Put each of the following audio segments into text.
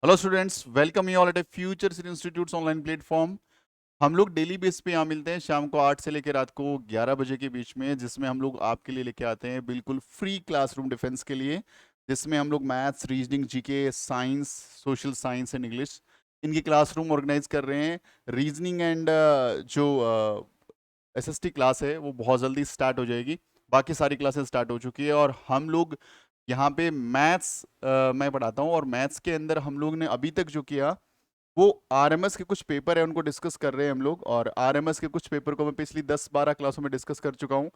Hello students, welcome you all at A future institutes online platform. हम लोग daily base पे यहाँ मिलते हैं शाम को 8 से लेकर रात को 11 बजे के बीच में, जिसमें हम लोग आपके लिए लेके आते हैं बिल्कुल फ्री क्लासरूम डिफेंस के लिए, जिसमें हम लोग maths, reasoning, GK, science, social science and English इनकी क्लासरूम ऑर्गेनाइज कर रहे हैं। रीजनिंग एंड जो एसएसटी क्लास है वो बहुत जल्दी स्टार्ट हो जाएगी। बाकी सारी क्लासेस स्टार्ट हो चुकी है और हम लोग यहाँ पे मैथ्स मैं पढ़ाता हूँ, और मैथ्स के अंदर हम लोग ने अभी तक जो किया वो आरएमएस के कुछ पेपर है उनको डिस्कस कर रहे हैं हम लोग। और आरएमएस के कुछ पेपर को मैं पिछली 10-12 क्लासों में डिस्कस कर चुका हूँ।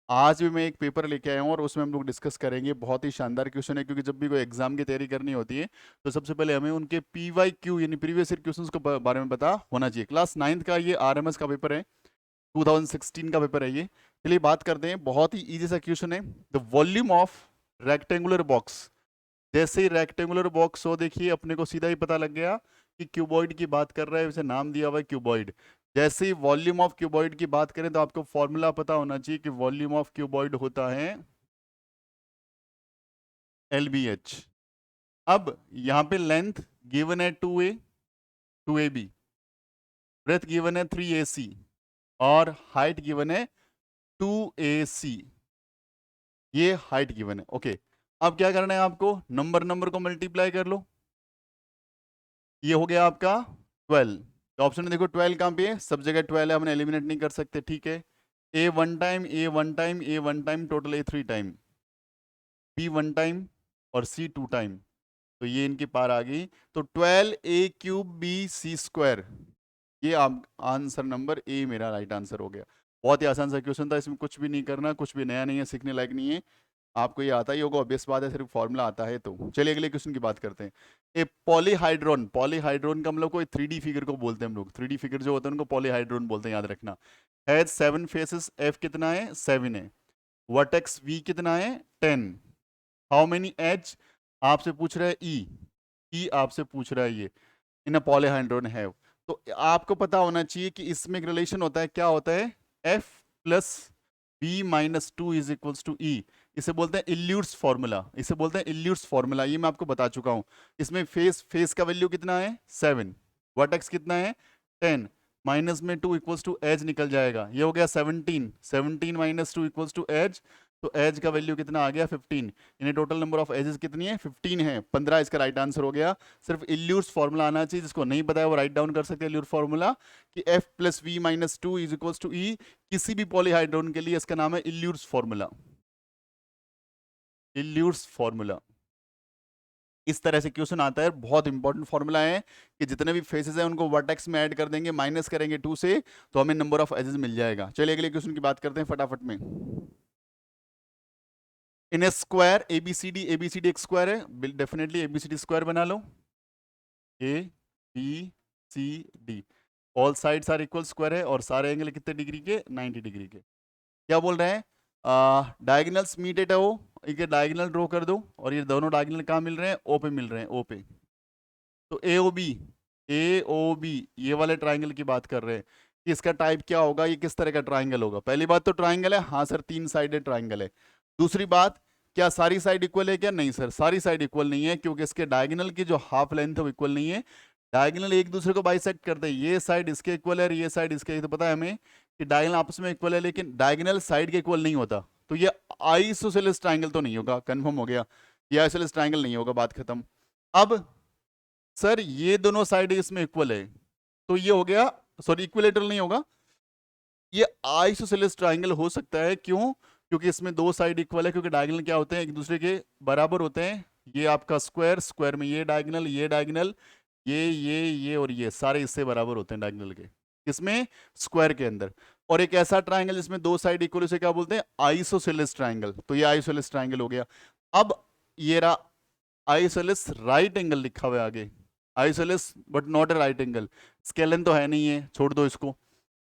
आज भी मैं एक पेपर लेके आया हूँ और उसमें हम लोग डिस्कस करेंगे। बहुत ही शानदार क्वेश्चन है, क्योंकि जब भी कोई एग्जाम की तैयारी करनी होती है तो सबसे पहले हमें उनके PYQ यानी प्रीवियस ईयर क्वेश्चंस के बारे में पता होना चाहिए। क्लास 9th का ये आरएमएस का पेपर है, 2016 का पेपर है ये। चलिए बात करते हैं। बहुत ही इजी सा क्वेश्चन है। The volume of rectangular box. जैसे ही रेक्टेंगुलर बॉक्स हो, देखिए अपने को सीधा ही पता लग गया कि क्यूबॉइड की बात कर रहा है, उसे नाम दिया हुआ है क्यूबॉइड। जैसे ही वॉल्यूम ऑफ क्यूबॉइड की बात करें तो आपको फॉर्मूला पता होना चाहिए कि वॉल्यूम ऑफ क्यूबॉइड होता है LBH। अब यहाँ पे लेंथ गिवन है 2AB, ब्रेथ गिवन है 3AC, और हाइट गिवन है 2AC। ये हाइट गिवन है। ओके, अब क्या करना है आपको, नंबर नंबर को मल्टीप्लाई कर लो। ये हो गया आपका 12। तो ऑप्शन में देखो 12 कहाँ पे है, सब जगह 12 है, हमने एलिमिनेट नहीं कर सकते। ठीक है, ए one time, A one time, A one time, total A 3 time, B one time और सी 2 टाइम। तो ये इनकी पार आ गई। तो 12A³ BC², ये आप आंसर नंबर ए मेरा राइट आंसर हो गया। बहुत ही आसान सा क्वेश्चन था, इसमें कुछ भी नहीं करना, कुछ भी नया नहीं है, सीखने लायक नहीं है। आपको ये आता ही होगा, ऑब्वियस बात है, सिर्फ फॉर्मूला आता है। तो चलिए अगले क्वेश्चन की बात करते हैं। ए पॉलीहाइड्रोन, पॉलीहाइड्रोन का हम लोग कोई 3D फिगर को बोलते हैं, हम लोग 3D फिगर जो होता है उनको पॉलीहाइड्रोन बोलते हैं, याद रखना। हैज 7 फेसेस, एफ कितना है, 7 है। वर्टेक्स वी कितना है, 10। हाउ मेनी एज आपसे पूछ रहा है, ई आपसे पूछ रहा है ये, इन अ पॉलीहाइड्रोन हैव। तो आपको पता होना चाहिए कि इसमें एक रिलेशन होता है, क्या होता है, F+B-2 is equals to E। इसे बोलते हैं इल्यूट्स फॉर्मूला, इसे बोलते हैं इल्यूट्स फॉर्मूला। ये मैं आपको बता चुका हूं। इसमें फेस का वैल्यू कितना है, 7। वर्टेक्स कितना है, 10। माइनस में 2 इक्वल्स टू एज निकल जाएगा, ये हो गया 17। 17 माइनस 2 इक्वल्स टू एज। तो एज का वैल्यू कितना आ गया, 15। यानी टोटल नंबर ऑफ एजेस कितनी है, 15 है। 15 इसका राइट आंसर हो गया। सिर्फ इल्यूट्स फॉर्मूला आना चाहिए, जिसको नहीं पता है वो राइट डाउन कर सकते हैं इल्यूट फॉर्मूला कि F+V-2 is equals to E। किसी भी पॉलीहाइड्रोन के लिए इसका नाम है इल्यूट्स फॉर्मूला, इल्यूट्स फॉर्मूला। इस तरह से क्वेश्चन आता है, बहुत इंपॉर्टेंट फॉर्मूला है कि जितने भी फेसेस हैं उनको वर्टेक्स में ऐड कर देंगे, माइनस करेंगे 2 से, तो हमें नंबर ऑफ एजेस मिल जाएगा। चलिए अगले क्वेश्चन की बात करते हैं फटाफट में। In a square ABCD, ABCD एक स्क्वायर है, डेफिनेटली ABCD स्क्वायर बना लो। ABCD, all sides are equal square है, और सारे एंगल कितने डिग्री के, 90 डिग्री के। क्या बोल रहे हैं, डायगोनल्स मीट एट ओ, ये डायगोनल ड्रॉ कर दो, और ये दोनों डायगोनल कहाँ मिल रहे हैं, ओ पे मिल रहे हैं, ओ पे। तो AOB ये वाले ट्राइंगल की बात कर रहे हैं कि इसका टाइप क्या होगा, ये किस तरह का ट्राइंगल होगा। पहली बात तो ट्राइंगल है, हाँ सर 3 साइडेड ट्राइंगल है। दूसरी बात, क्या सारी साइड इक्वल है क्या, नहीं सर सारी साइड इक्वल नहीं है, क्योंकि इसके डायगोनल की जो हाफ लेंथ है वो इक्वल नहीं है। डायगोनल एक दूसरे को बाइसेक्ट करते हैं, ये साइड इसके इक्वल है और ये साइड इसके, तो पता है हमें कि डायगोनल आपस में इक्वल है, लेकिन डायगोनल साइड के इक्वल नहीं होता। तो ये आइसोसेलेस ट्राइंगल तो नहीं होगा, कंफर्म हो गया, ये आइसोसेलेस ट्राइंगल नहीं होगा, बात खत्म। अब सर ये दोनों साइड इसमें इक्वल है, तो ये हो गया, सॉरी इक्विलेटरल नहीं होगा, ये आइसोसेलेस ट्राइंगल हो सकता है। क्यों, क्योंकि इसमें दो साइड इक्वल है, क्योंकि डायगोनल क्या होते हैं, एक दूसरे के बराबर होते हैं। ये आपका स्क्वायर, स्क्वायर में ये डायगोनल, ये डायगोनल, ये और ये सारे इससे बराबर होते हैं डायगोनल के, इसमें स्क्वायर के अंदर। और एक ऐसा ट्राइंगल जिसमें दो साइड इक्वल, उसे क्या बोलते हैं, आइसोसेलेस ट्राइंगल। तो ये आइसोसेलेस ट्राइंगल हो गया। अब ये रहा आइसोसेलेस राइट एंगल लिखा हुआ है आगे, isosceles but not a right angle. Scalene तो है नहीं है, छोड़ दो इसको।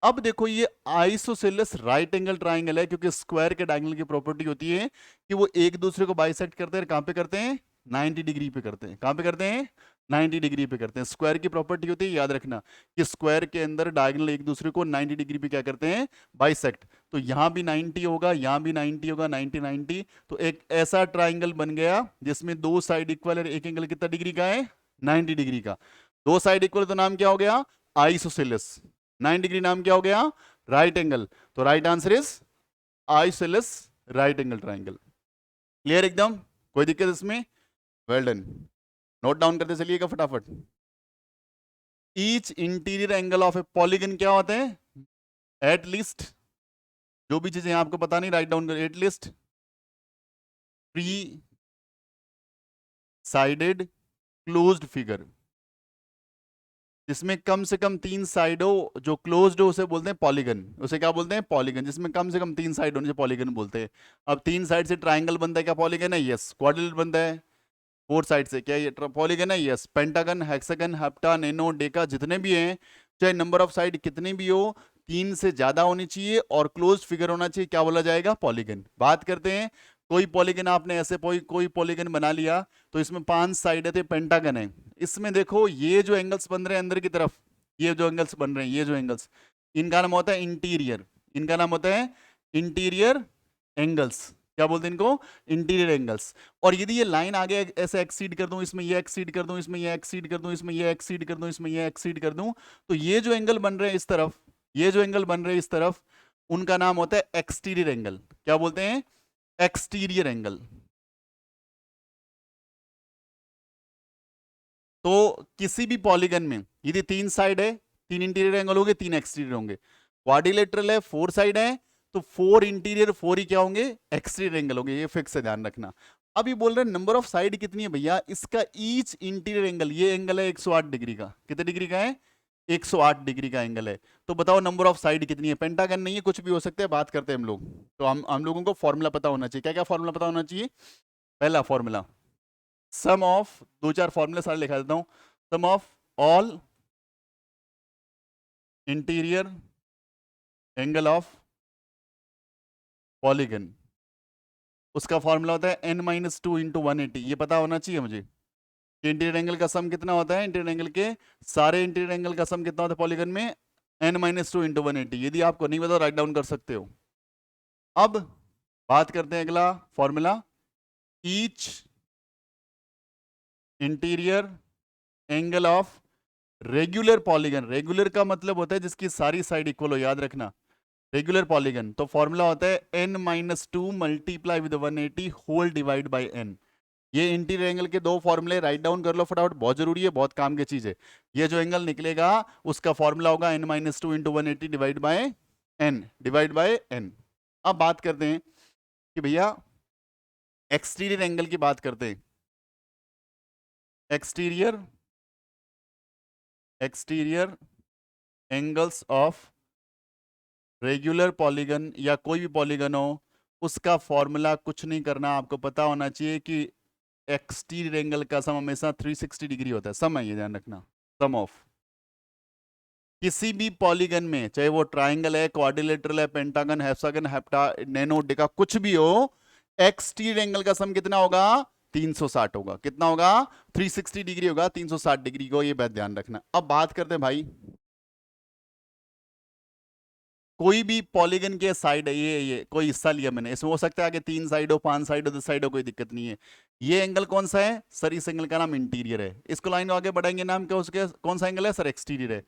अब देखो ये आइसोसेलेस राइट एंगल ट्राइंगल है, क्योंकि स्क्वायर के डायगोनल की प्रॉपर्टी होती है कि वो एक दूसरे को बाइसेक्ट करते हैं। कहां पे करते हैं, 90 डिग्री पे करते हैं। कहां पे करते हैं, 90 डिग्री पे करते हैं। स्क्वायर की प्रॉपर्टी होती है, याद रखना, कि स्क्वायर के अंदर डायगोनल एक दूसरे को 90 डिग्री पे क्या करते हैं, बाइसेक्ट। तो यहां भी 90 होगा, यहां भी 90 होगा, 90 90। तो एक ऐसा ट्राइंगल बन गया जिसमें दो साइड इक्वल है, एक एंगल कितना डिग्री का है, 90 डिग्री का। दो साइड इक्वल तो नाम क्या हो गया? आइसोसेलेस। 90 डिग्री नाम क्या हो गया? Right angle. तो right answer is isosceles right angle triangle. Clear एकदम? कोई दिक्कत इसमें? Well done. नोट डाउन करते चलिएगा फटाफट। Each interior angle of A polygon क्या होते हैं? एट लीस्ट, जो भी चीजें आपको पता नहीं राइट डाउन कर, at least 3 sided closed figure, जिसमें कम से कम 3 साइड हो, जो क्लोज्ड हो उसे बोलते हैं पॉलीगन। उसे क्या बोलते हैं? पॉलीगन। जिसमें कम से कम 3 साइड होने से पॉलीगन बोलते हैं। अब 3 साइड से ट्राइंगल बनता है, क्या पॉलीगन है? यस। क्वाड्रिलेटरल बनता है 4 साइड से, क्या ये पॉलीगन है? यस। पेंटागन, हेक्सागन, हेप्टा, नेनो, डेका, जितने भी हैं, चाहे नंबर ऑफ साइड कितने भी हो, 3 से ज्यादा होनी चाहिए और क्लोज्ड फिगर होना चाहिए, क्या बोला जाएगा? पॉलीगन। बात करते हैं, कोई पॉलीगन आपने ऐसे कोई पॉलीगन बना लिया, तो इसमें 5 साइड थे, पेंटागन है। इसमें देखो ये जो एंगल्स बन रहे हैं अंदर की तरफ, ये जो एंगल्स बन रहे हैं, ये जो एंगल्स, इनका नाम होता है इंटीरियर। इनका नाम होता है इंटीरियर एंगल्स। क्या बोलते हैं इनको? Interior angles. और यदि ये लाइन आगे ऐसे एक्सीड कर दूं, इसमें ये एक्सीड कर दूं, इसमें ये एक्सीड कर दूं, इसमें ये एक्सीड कर दूं, इसमें ये एक्सीड कर दूं, तो ये जो एंगल बन रहे हैं इस तरफ, ये जो एंगल बन रहे हैं इस तरफ, उनका नाम होता है एक्सटीरियर एंगल। क्या बोलते हैं? Exterior angle. तो किसी भी पॉलीगन में यदि 3 साइड है, 3 इंटीरियर एंगल होंगे, 3 एक्सटीरियर होंगे। क्वाड्रिलेटरल है, 4 साइड है, तो 4 इंटीरियर 4 ही क्या होंगे? एक्सटीरियर एंगल होंगे। ये फिक्स है, ध्यान रखना। अब ये बोल रहे हैं नंबर ऑफ साइड कितनी है भैया? इसका ईच इंटीरियर एंगल, ये एंगल है 108 डिग्री का। कितने डिग्री का है? 108 डिग्री का एंगल है। तो बताओ नंबर ऑफ साइड कितनी है? पेंटागन नहीं है, कुछ भी हो सकता है, बात करते हैं हम लोग। तो हम लोगों को फॉर्मूला पता होना चाहिए। क्या क्या फॉर्मूला पता होना चाहिए? पहला फॉर्मूला, सम ऑफ, दो चार फॉर्मूले सारे लिखा देता हूं। Sum of all interior angle of polygon, उसका फॉर्मूला होता है n-2 इंटू 180। ये पता होना चाहिए मुझे कि इंटीरियर एंगल का सम कितना होता है। इंटीरियर एंगल के सारे इंटीरियर एंगल का सम कितना होता है पॉलीगन में? n-2 into 180। यदि आपको नहीं पता राइट डाउन कर सकते हो। अब बात करते हैं अगला formula, each interior angle of regular polygon. Regular का मतलब होता है जिसकी सारी साइड इक्वल हो, याद रखना। रेगुलर पॉलीगन, तो फॉर्मूला होता है n-2 multiply with 180 whole divide by n। ये इंटीरियर एंगल के दो फॉर्मूले राइट डाउन कर लो फटाफट, बहुत जरूरी है, बहुत काम की चीज है। ये जो एंगल निकलेगा उसका फॉर्मूला होगा n-2 into 180 divide by n, divide by n। अब बात करते हैं कि भैया एक्सटीरियर एंगल की बात करते हैं। Exterior angles of regular polygon या कोई भी पॉलीगन हो, उसका फॉर्मूला कुछ नहीं करना, आपको पता होना चाहिए कि एक्सटीरियर एंगल का सम हमेशा 360 डिग्री होता है। सम है ये, ध्यान रखना। सम ऑफ किसी भी पॉलीगन में, चाहे वो ट्राइंगल है, क्वाड्रिलेटरल है, पेंटागन, हेक्सागन, हेप्टा, नेनो, डेका, कुछ भी हो, एक्सटीरियर एंगल का सम कितना होगा? 360 होगा। कितना होगा? 360 डिग्री होगा, 360 डिग्री को, ये बात ध्यान रखना। अब बात करते हैं भाई, कोई भी पॉलीगन के साइड है, ये कोई हिस्सा लिया मैंने, इसमें हो सकता है आगे 3 साइड हो, 5 साइड हो, 10 साइड हो, कोई दिक्कत नहीं है। ये एंगल कौन सा है सर? इस एंगल का नाम इंटीरियर है। इसको लाइन आगे बढ़ाएंगे, नाम क्या उसके? कौन सा एंगल है सर? एक्सटीरियर है।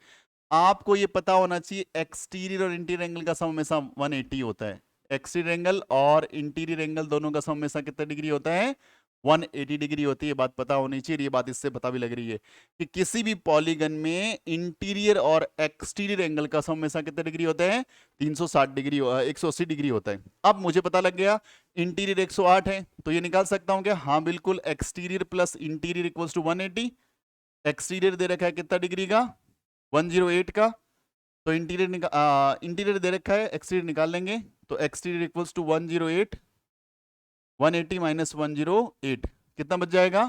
आपको ये पता होना चाहिए एक्सटीरियर और इंटीरियर एंगल का सम हमेशा 180 होता है। एक्सटीरियर एंगल और इंटीरियर एंगल दोनों का सम हमेशा कितना डिग्री होता है? 180 डिग्री होती है। बात पता होनी चाहिए, ये बात इससे पता भी लग रही है कि किसी भी पॉलीगन में इंटीरियर और एक्सटीरियर एंगल का सम हमेशा कितना डिग्री होता है? 360 डिग्री, 180 डिग्री होता है। अब मुझे पता लग गया इंटीरियर 108 है, तो ये निकाल सकता हूं क्या? हाँ बिल्कुल, exterior plus interior equals to 180। Exterior दे रखा है कितना डिग्री का? 108 का। तो इंटीरियर दे रखा है, एक्सटीरियर निकाल लेंगे। तो एक्सटीरियर इक्वल्स टू 108, 180 माइनस 108 कितना बच जाएगा?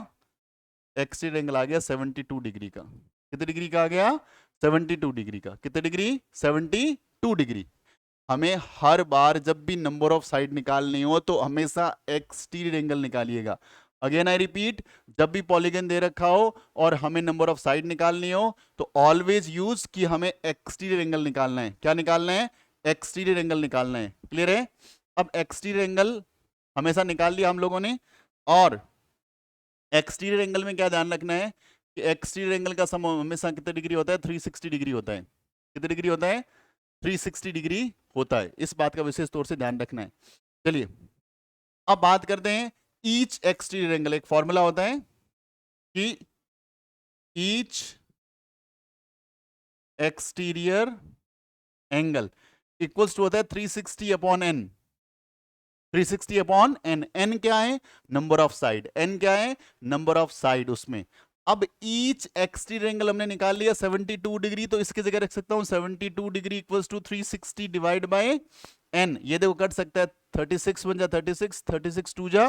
एक्सटीरियर एंगल आ गया 72 डिग्री का। कितने डिग्री का आ गया? 72 डिग्री का। कितने डिग्री? 72 डिग्री। हमें हर बार जब भी नंबर ऑफ साइड निकालनी हो तो हमेशा एक्सटीरियर एंगल निकालिएगा। अगेन आई रिपीट, जब भी पॉलीगन दे रखा हो और हमें नंबर ऑफ साइड निकालनी हो तो ऑलवेज यूज कि हमें एक्सटीरियर एंगल निकालना है। क्या निकालना है? एक्सटीरियर एंगल निकालना है। क्लियर है? अब एक्सटीरियर एंगल हमेशा निकाल लिया हम लोगों ने। और एक्सटीरियर एंगल में क्या ध्यान रखना है कि एक्सटीरियर एंगल का सम हमेशा कितने डिग्री होता है? 360 डिग्री होता है। कितने डिग्री होता है? 360 डिग्री होता है। इस बात का विशेष तौर से ध्यान रखना है। चलिए अब बात करते हैं ईच एक्सटीरियर एंगल। एक फॉर्मूला होता है कि each exterior angle equals to होता है 360 upon n. 360 upon n. N क्या है? Number of side. एन क्या है? नंबर ऑफ साइड उसमें। अब ईच एक्सटीरियर एंगल हमने निकाल लिया 72 डिग्री, तो इसकी जगह रख सकता हूं 72 degree equals to 360 divide by n. ये देखो कट सकता है, 36 बन जा 36, 36 टू जा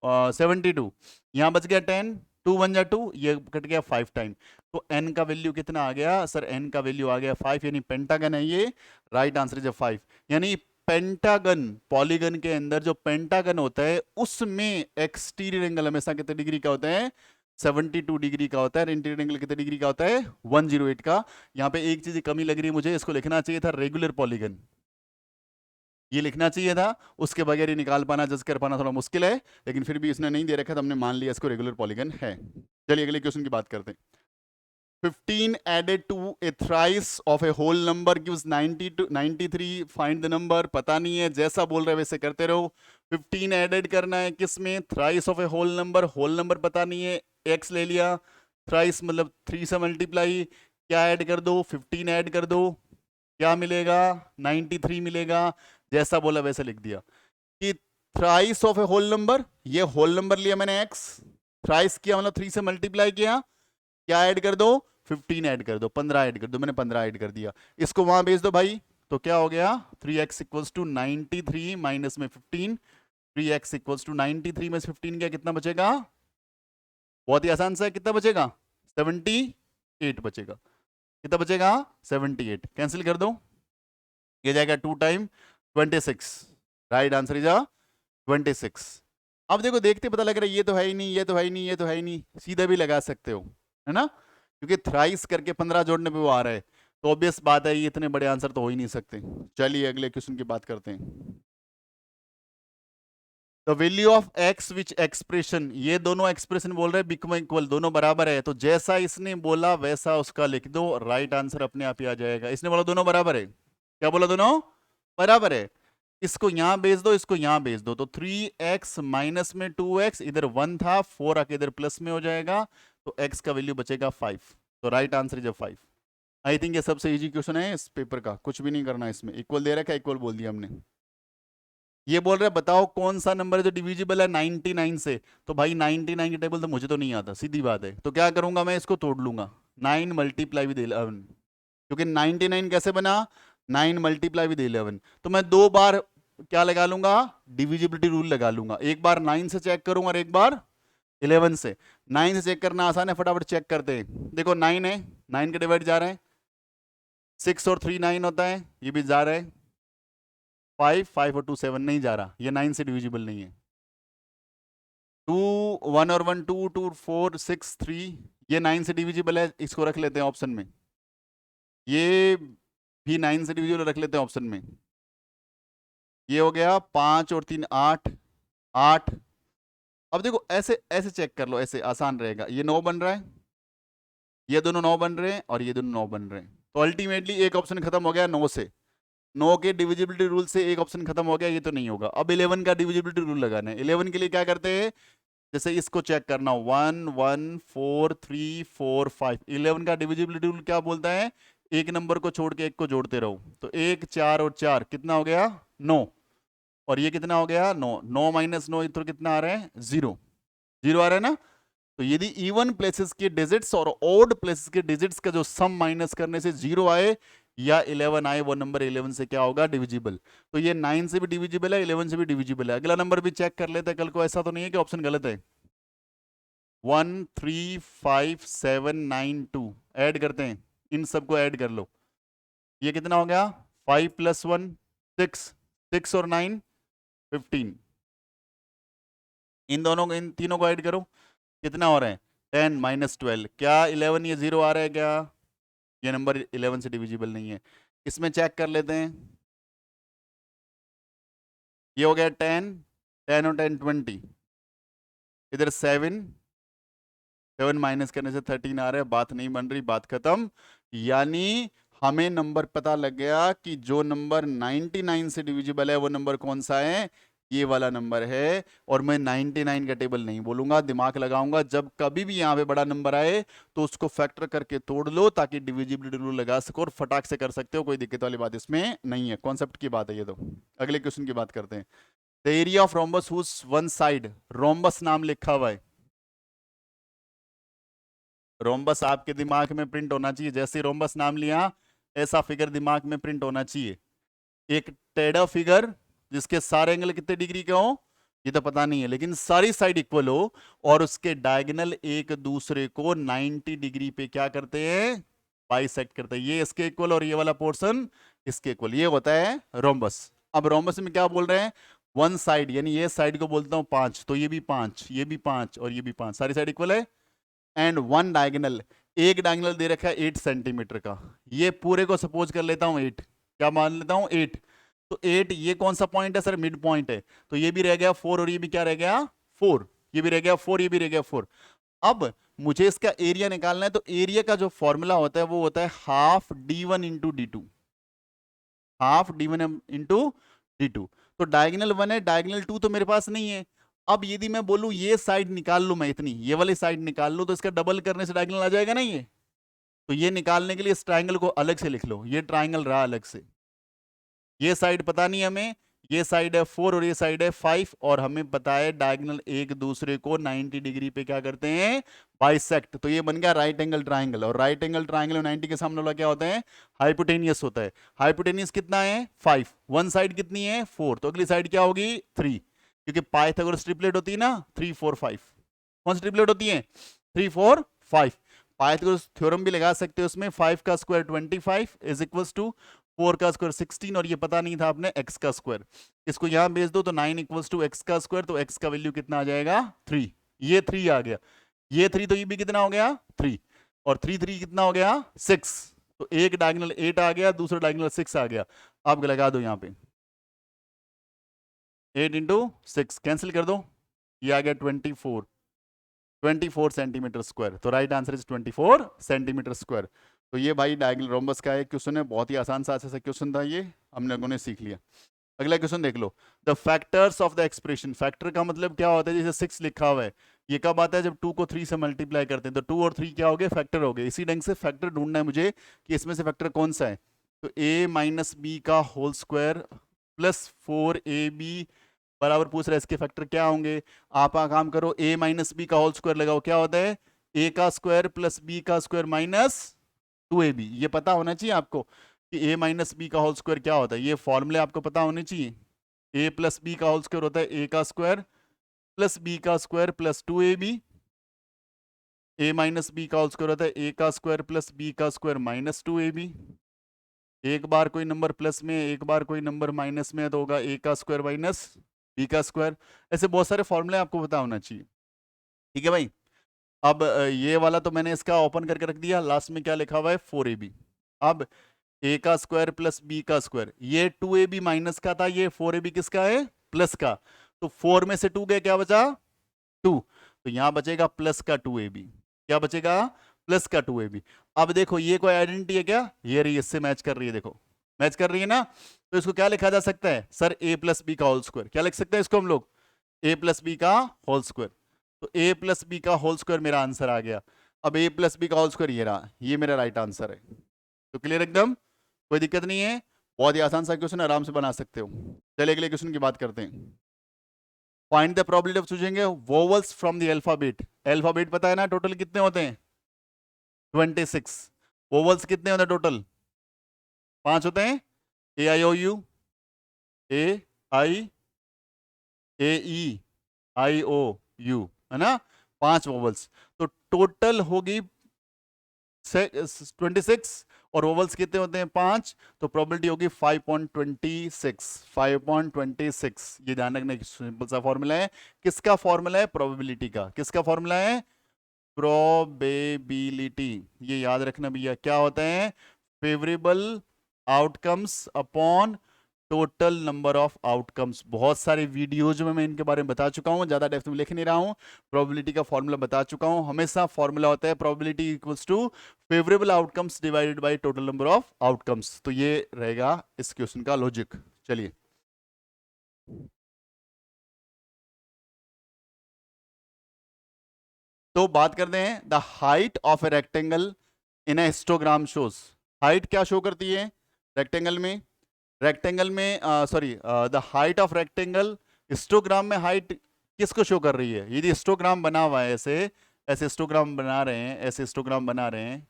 72, यहां बच गया 10, 2 बन जा 2, ये कट गया 5 टाइम। तो n का वैल्यू कितना आ गया सर? n का वैल्यू आ गया 5, यानी पेंटागन है ये। Right answer is 5। यानी पेंटागन, पॉलीगन के अंदर जो पेंटागन होता है उसमें एक्सटीरियर एंगल हमेशा कितने डिग्री का होता है? 72 डिग्री का होता है। इंटीरियर एंगल कितने डिग्री का होता है? 108 का। यहाँ पे एक चीज कमी लग रही है मुझे, इसको लिखना चाहिए था रेगुलर पॉलीगन, ये लिखना चाहिए था। उसके बगैर ही निकाल पाना, जज कर पाना थोड़ा मुश्किल है, लेकिन फिर भी इसने नहीं दे रखा तो हमने मान लिया इसको रेगुलर पॉलीगन है। चलिए अगले क्वेश्चन की बात करते हैं। 15 added to a thrice of a whole number gives 90 to 93, find the number। पता नहीं है, जैसा बोल रहे हैं वैसे करते रहो। 15 एडेड करना है किसमें? Thrice of a whole number. Whole number पता नहीं है, x ले लिया, थ्राइस मतलब 3 से मल्टीप्लाई, क्या ऐड कर दो? 15 ऐड कर दो, क्या मिलेगा? 93 मिलेगा। जैसा बोला वैसे लिख दिया कि thrice of a whole number, ये होल नंबर लिया मैंने x, थ्राइस किया मतलब 3 से मल्टीप्लाई किया, क्या ऐड कर दो? 15 ऐड कर दो, 15 ऐड कर दो। मैंने 15 ऐड कर दिया, इसको वहां भेज दो भाई। तो क्या हो गया? 3x इक्वल्स टू 93 माइनस में 15। 3x इक्वल्स टू 93 में 15 क्या कितना बचेगा? बहुत ही आसान सा है, कितना बचेगा? 78 बचेगा। कितना बचेगा? 78। कैंसिल कर दो, ये जाएगा 2 टाइम 26। Right answer is 26। अब देखो देखते पता लग रहा है ये तो है ही नहीं, ये तो है ही नहीं, ये तो है ही नहीं, सीधा भी लगा सकते हो, है ना? क्योंकि थ्राइस करके 15 जोड़ने पे वो आ रहा है, तो ऑब्वियस बात है ये इतने बड़े आंसर तो हो ही नहीं सकते। चलिए अगले क्वेश्चन की बात करते हैं। The value of x which expression, ये दोनों एक्सप्रेशन बोल रहे हैं बिकम इक्वल, दोनों बराबर है, तो जैसा इसने बोला वैसा उसका लिख दो, राइट आंसर अपने आप ही आ जाएगा। इसने बोला दोनों बराबर है, क्या बोला? दोनों बराबर है। इसको यहां भेज दो, इसको यहां भेज दो, तो 3x माइनस में 2x, इधर 1 था, 4 आके इधर प्लस में हो जाएगा, तो x का वैल्यू बचेगा 5। तो right answer is 5। I think ये सबसे इजी क्वेश्चन है इस पेपर का, कुछ भी नहीं करना इसमें। इक्वल दे रखा है, इक्वल बोल दिया हमने। ये बोल रहे बताओ कौन सा नंबर है जो डिविजिबल है 99 से? तो भाई 99 की टेबल तो मुझे तो नहीं आता, सीधी बात है। तो क्या करूंगा मैं? इसको तोड़ लूंगा, 9 मल्टीप्लाई विद 11, क्योंकि 99 कैसे बना? 9 मल्टीप्लाई विद 11। तो मैं दो बार क्या लगा लूंगा? डिविजिबिलिटी रूल लगा लूंगा। एक बार 9 से चेक करूंगा और एक बार 11 से। 9 से चेक करना आसान है, फटाफट चेक करते हैं। देखो 9 है, 9 के डिवाइड जा रहे हैं, 6 और 3 9 होता है, ये भी जा रहा है। 5 5 और 2 7 नहीं जा रहा, ये 9 से डिविजिबल नहीं है। 2 1 और 1 2 2 4 6 3, ये 9 से डिविजिबल है, इसको रख लेते हैं ऑप्शन में। ये भी 9 से डिविजिबल रख लेते हैं ऑप्शन में। ये हो गया 5 और 3 8, 8। अब देखो ऐसे ऐसे चेक कर लो, ऐसे आसान रहेगा। ये 9 बन रहा है, ये दोनों 9 बन रहे हैं और ये दोनों 9 बन रहे हैं, तो अल्टीमेटली एक ऑप्शन खत्म हो गया 9 से। 9 के डिविजिबिलिटी रूल से एक ऑप्शन खत्म हो गया, ये तो नहीं होगा। अब 11 का डिविजिबिलिटी रूल लगाना है। 11 के लिए क्या करते हैं? जैसे इसको चेक करना, 1 1 4 3 4 5। 11 का डिविजिबिलिटी रूल क्या बोलता है? एक नंबर को छोड़ के एक को जोड़ते रहो। तो 1 4 और 4 कितना हो गया? 9। और ये कितना हो गया? 9। 9 माइनस 9 इधर कितना आ रहा है? 0। 0 आ रहा है ना? तो यदि इवन प्लेसेस के डिजिट्स और ऑड प्लेसेस के डिजिट्स का जो सम माइनस करने से 0 आए या 11 आए, वो नंबर 11 से क्या होगा? डिविजिबल। तो ये 9 से भी डिविजिबल है, 11 से भी डिविजिबल है। अगला नंबर भी चेक कर लेते हैं कल को, ऐसा तो नहीं है कि ऑप्शन गलत है। 1 3 5 7 9 2 ऐड करते हैं, इन सबको ऐड कर लो। ये कितना हो गया? 5 + 1 6, 6 और 9 15। इन दोनों को, इन तीनों को ऐड करो, कितना हो रहा है? 10 - 12। क्या 11 ये 0 आ रहा है क्या? ये नंबर 11 से डिविजिबल नहीं है। इसमें चेक कर लेते हैं। ये हो गया 10, 10 और 10 20, इधर 7 7 माइनस करने से 13 आ रहा है, बात नहीं बन रही, बात खत्म। यानी हमें नंबर पता लग गया कि जो नंबर 99 से डिविजिबल है वो नंबर कौन सा है, ये वाला नंबर है। और मैं 99 का टेबल नहीं बोलूंगा, दिमाग लगाऊंगा। जब कभी भी यहाँ पे बड़ा नंबर आए तो उसको फैक्टर करके तोड़ लो ताकि डिविजिबिलिटी रूल लगा सको और फटाक से कर सकते हो, कोई दिक्कत वाली बात इसमें नहीं है, कॉन्सेप्ट की बात है ये तो। अगले क्वेश्चन की बात करते हैं। The area of rhombus whose one side, rhombus नाम लिखा हुआ है। रोम्बस आपके दिमाग में प्रिंट होना चाहिए, जैसे रोम्बस नाम लिया ऐसा फिगर दिमाग में प्रिंट होना चाहिए। एक टेढ़ा फिगर जिसके सारे एंगल कितने डिग्री के हो ये तो पता नहीं है, लेकिन सारी साइड इक्वल हो और उसके डायगोनल एक दूसरे को 90 डिग्री पे क्या करते हैं, बाइसेक्ट करते हैं। ये इसके इक्वल और ये वाला पोर्शन इसके इक्वल, ये होता है रोम्बस। अब रोम्बस में क्या बोल रहे हैं, वन साइड, यानी ये साइड को बोलता हूं 5, तो ये भी 5, ये भी 5 और ये भी 5, सारी साइड इक्वल है। एंड वन डायगोनल, एक डायगोनल दे रखा है 8 सेंटीमीटर का, ये पूरे को सपोज कर लेता हूं 8, क्या मान लेता हूं 8। तो 8 ये कौन सा पॉइंट है सर, मिड पॉइंट है, तो ये भी रह गया 4 और ये भी क्या रह गया 4, ये भी रह गया 4, ये भी रह गया 4। अब मुझे इसका एरिया निकालना है, तो एरिया का जो फॉर्मूला होता है वो होता है half d1 into d2, half d1 into d2। तो डायगोनल 1 है, डायगोनल 2 तो मेरे पास नहीं है। अब यदि मैं बोलूं ये साइड निकाल लूं, मैं इतनी ये वाली साइड निकाल लूं, तो इसका डबल करने से डायगोनल आ जाएगा ना ये। तो ये निकालने के लिए इस ट्राइंगल को अलग से लिख लो, ये ट्राइंगल रहा अलग से। ये साइड पता नहीं हमें, ये साइड है 4 और ये साइड है 5, और हमें पता है डायगोनल एक दूसरे को 90 डिग्री पे क्या करते हैं, बाइसेक्ट। तो ये बन गया राइट एंगल ट्राइंगल, और राइट एंगल ट्राइंगल 90 के सामने वाला क्या होता है, हाइपोटेनियस होता है। हाइपोटेनियस कितना है 5, वन साइड कितनी है 4, तो अगली साइड क्या होगी 3, क्योंकि पाइथागोरस ट्रिपलेट होती है ना 3 4 5। कौन सी ट्रिपलेट होती है 3 4 5। पाइथागोरस थ्योरम भी लगा सकते हो उसमें, 5 का स्क्वायर 25 इज इक्वल्स टू 4 का स्क्वायर 16, और ये पता नहीं था आपने x का स्क्वायर, इसको यहां भेज दो तो 9 इक्वल्स टू x का स्क्वायर, तो x का वैल्यू कितना आ जाएगा 3, ये 3 आ गया, ये 3, तो ये भी कितना हो गया 3, और 3 3 कितना हो गया 6। तो एक डायगोनल 8 आ गया, दूसरा डायगोनल 6 आ गया। आप लगा दो यहाँ पे 8 इंटू 6 कैंसिल कर दो, ये आ गया 24 सेंटीमीटर स्क्वायर। तो right answer is 24 centimetre square. तो ये भाई डायगोनल रोम्बस का एक क्वेश्चन है, बहुत ही आसान सा क्वेश्चन था, ये हम लोगों ने सीख लिया। अगला क्वेश्चन देख लो, the factors of the expression. Factor का मतलब क्या होता है, जैसे 6 लिखा हुआ है, ये कब आता है जब 2 को 3 से मल्टीप्लाई करते हैं, तो 2 और 3 क्या हो गए फैक्टर हो गए। इसी ढंग से फैक्टर ढूंढना है मुझे कि इसमें से फैक्टर कौन सा है, तो a माइनस बी का होल स्क्वायर प्लस 4ab बराबर पूछ रहा है इसके फैक्टर क्या होंगे। आप काम करो, a माइनस बी का होल स्क्वायर लगाओ, क्या होता है a का स्क्वायर प्लस b का स्क्वायर माइनस 2ab। ये पता होना चाहिए आपको कि a माइनस बी का होल स्क्वायर क्या होता है, ये फॉर्मूले आपको पता होने चाहिए। a प्लस बी का होल स्क्वायर होता है a का स्क्वायर प्लस b का square plus 2ab, a minus b का होल स्क्वायर होता है a का स्क्वायर प्लस b का स्क्वायर माइनस 2ab। एक बार कोई नंबर प्लस में एक बार कोई नंबर माइनस में, तो होगा a का स्क्वायर माइनस b का स्क्वायर। ऐसे बहुत सारे फॉर्मूले आपको पता होना चाहिए, ठीक है भाई। अब ये वाला तो मैंने इसका ओपन करके रख दिया, लास्ट में क्या लिखा हुआ है 4ab। अब a का स्क्वायर प्लस b का स्क्वायर, ये 2ab माइनस का था, ये 4ab किसका है प्लस का, तो 4 में से 2 गए क्या बचा 2, तो यहां बचेगा प्लस का 2ab, क्या बचेगा प्लस का 2ab। अब देखो ये कोई आइडेंटिटी है क्या, ये रही, इससे मैच कर रही है, देखो मैच कर रही है ना, तो इसको क्या लिखा जा सकता है सर a प्लस बी का होल स्क्वायर, क्या लिख सकते हैं इसको हम लोग a प्लस बी का होल स्क्वायर। तो a प्लस बी का होल स्क्वायर मेरा आंसर आ गया। अब a प्लस बी का होल स्क्वायर ये रहा, ये मेरा राइट आंसर है। तो क्लियर एकदम, कोई दिक्कत नहीं है, बहुत ही आसान सा क्वेश्चन, आराम से बना सकते हो। चलिए अगले क्वेश्चन की बात करते हैं। Find the probability of choosing vowels from the alphabet. Alphabet पता है ना टोटल कितने होते हैं 26। वोवल्स कितने होते हैं टोटल 5 होते हैं, ए आई ओ you, A I, A E, I O you, है ना 5 वोवल्स। तो टोटल होगी 26, और वोवल्स कितने होते हैं 5, तो प्रोबेबिलिटी होगी 5.26, 5.26। ये ध्यान रखना, सिंपल सा फॉर्मूला है, किसका फॉर्मूला है प्रोबेबिलिटी का, किसका फॉर्मूला है प्रोबेबिलिटी। ये याद रखना भैया, क्या होता है favourable outcomes upon total number of outcomes. बहुत सारे वीडियोज में मैं इनके बारे में बता चुका हूँ, ज़्यादा डेप्थ में लिख नहीं रहा हूँ। प्रोबेबिलिटी का फॉर्मूला बता चुका हूँ। हमेशा फॉर्मूला होता है probability equals to favourable outcomes divided by total number of outcomes. तो ये रहेगा इस क्वेश्चन का लॉजिक। चलिए तो बात करते हैं, the height of a rectangle in A histogram shows. Height क्या शो करती है रेक्टेंगल में? रेक्टेंगल में sorry, the height of rectangle, histogram में हाइट किसको शो कर रही है? यदि हिस्टोग्राम बना हुआ है, ऐसे ऐसे हिस्टोग्राम बना रहे हैं, ऐसे हिस्टोग्राम बना रहे हैं,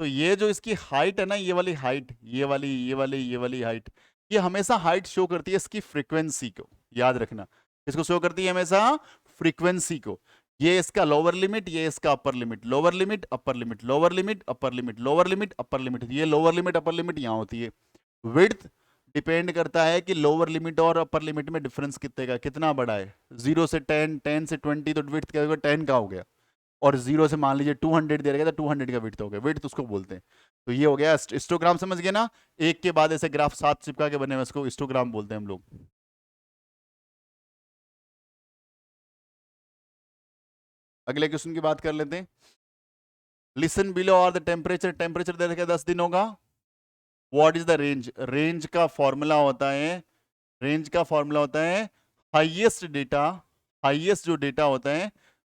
तो ये जो इसकी हाइट है ना, ये वाली हाइट, ये वाली हाइट, ये हमेशा हाइट शो करती है इसकी फ्रीक्वेंसी को। याद रखना, इसको शो करती है हमेशा फ्रीक्वेंसी को। ये इसका लोअर लिमिट, ये इसका upper limit, lower limit upper limit, lower limit upper limit, lower limit upper limit. ये लोअर लिमिट अपर लिमिट यहाँ होती है। विड्थ डिपेंड करता है कि लोअर लिमिट और अपर लिमिट में डिफरेंस कितने का, कितना बड़ा है। 0 से 10, 10 से 20, तो विड्थ क्या होगा? 10 का हो गया। और 0 से मान लीजिए 200 दे रखा, तो 200 का विड्थ हो गया। विड्थ उसको बोलते हैं। तो ये हो गया हिस्टोग्राम, समझ गए ना? एक के बाद ऐसे ग्राफ 7 चिपका के बने हुए, इसको हिस्टोग्राम बोलते हैं हम लोग। अगले क्वेश्चन की बात कर लेते हैं। लिसन बिलो और द टेम्परेचर, टेम्परेचर दे रखा 10 दिन होगा। What is the range? Range का फॉर्मूला होता है, रेंज का फॉर्मूला होता है हाईएस्ट डेटा, हाईएस्ट जो डेटा होता है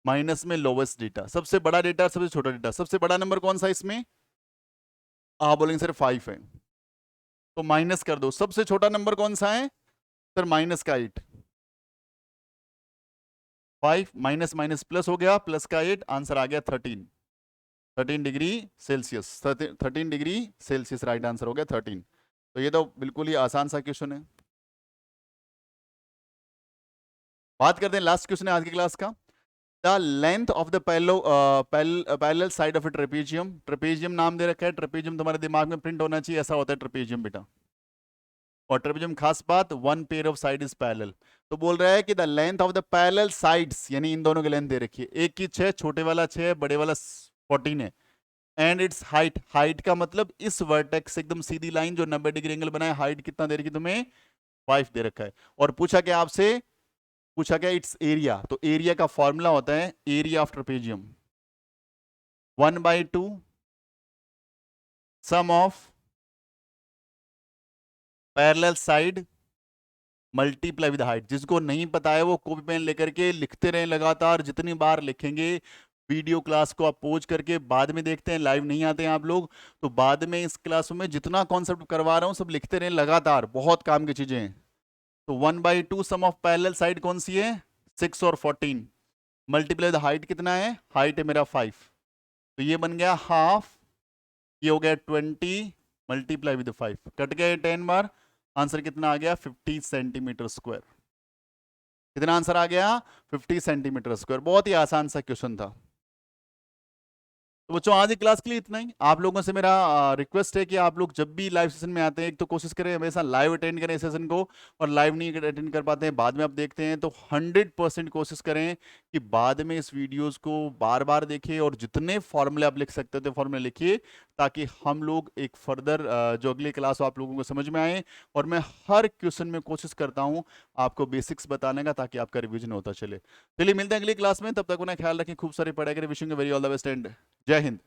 माइनस में लोवेस्ट डेटा। सबसे बड़ा डेटा, सबसे छोटा डेटा। सबसे बड़ा नंबर कौन सा इसमें? आप बोलेंगे सर 5 है, तो माइनस कर दो। सबसे छोटा नंबर कौन सा है सर? माइनस का 8। 5 माइनस माइनस प्लस हो गया, प्लस का 8, आंसर आ गया 13। 13 degree Celsius, 13 degree Celsius right answer हो गया 13। तो ये तो बिल्कुल ही आसान सा क्वेश्चन है। बात करते हैं, लास्ट क्वेश्चन है आज की क्लास का। The length of the parallel side of A trapezium. Trapezium नाम दे रखा है, ट्रेपेजियम तुम्हारे दिमाग में प्रिंट होना चाहिए, ऐसा होता है ट्रेपेजियम बेटा। और ट्रेपेजियम खास बात, one pair of side is parallel. तो बोल रहा है कि the length of the parallel sides, यानी इन दोनों की लेंथ दे रखी है। एक की 6, छोटे वाला 6, बड़े वाला 14 है। एंड इट्स हाइट, हाइट का मतलब इस वर्टेक्स से एकदम सीधी लाइन जो 90 डिग्री एंगल बनाए, हाइट कितना दे रखी तुम्हें? 5 दे रखा है। और पूछा क्या आपसे? पूछा क्या इट्स एरिया। तो एरिया का फॉर्मूला होता है area of trapezium 1/2 sum of parallel side multiply with height. जिसको नहीं पता है वो कॉपी पेन लेकर के लिखते रहें लगातार, जितनी बार लिखेंगे। वीडियो क्लास को आप पोज करके बाद में देखते हैं, लाइव नहीं आते हैं आप लोग, तो बाद में इस क्लास में जितना कॉन्सेप्ट करवा रहा हूं सब लिखते रहें लगातार, बहुत काम की चीजें हैं। तो 1/2 सम ऑफ पैरेलल साइड कौन सी है? 6 और 14 मल्टीप्लाई द हाइट कितना है? हाइट है मेरा 5, तो ये बन गया हाफ। ये हो गया 20 मल्टीप्लाई विद 5, कट गया 10 बार। आंसर कितना आ गया? 50 सेंटीमीटर स्क्वायर। कितना आंसर आ गया? 50 सेंटीमीटर स्क्वायर। बहुत ही आसान सा क्वेश्चन था। तो बच्चों आज की क्लास के लिए इतना ही। आप लोगों से मेरा रिक्वेस्ट है कि आप लोग जब भी लाइव सेशन में आते हैं, एक तो कोशिश करें हमेशा लाइव अटेंड करें सेशन को, और लाइव नहीं अटेंड कर पाते हैं बाद में आप देखते हैं, तो 100% कोशिश करें कि बाद में इस वीडियोस को बार बार देखें, और जितने फॉर्मूले आप लिख सकते हो फॉर्मूले लिखिए, ताकि हम लोग एक फर्दर जो अगली क्लास हो आप लोगों को समझ में आए। और मैं हर क्वेश्चन में कोशिश करता हूँ आपको बेसिक्स बताने का, ताकि आपका रिविजन होता चले। चलिए मिलते हैं अगली क्लास में, तब तक अपना ख्याल रखें, खूब सारी पढ़ाई करें। Wishing you very all the best and जय हिंद।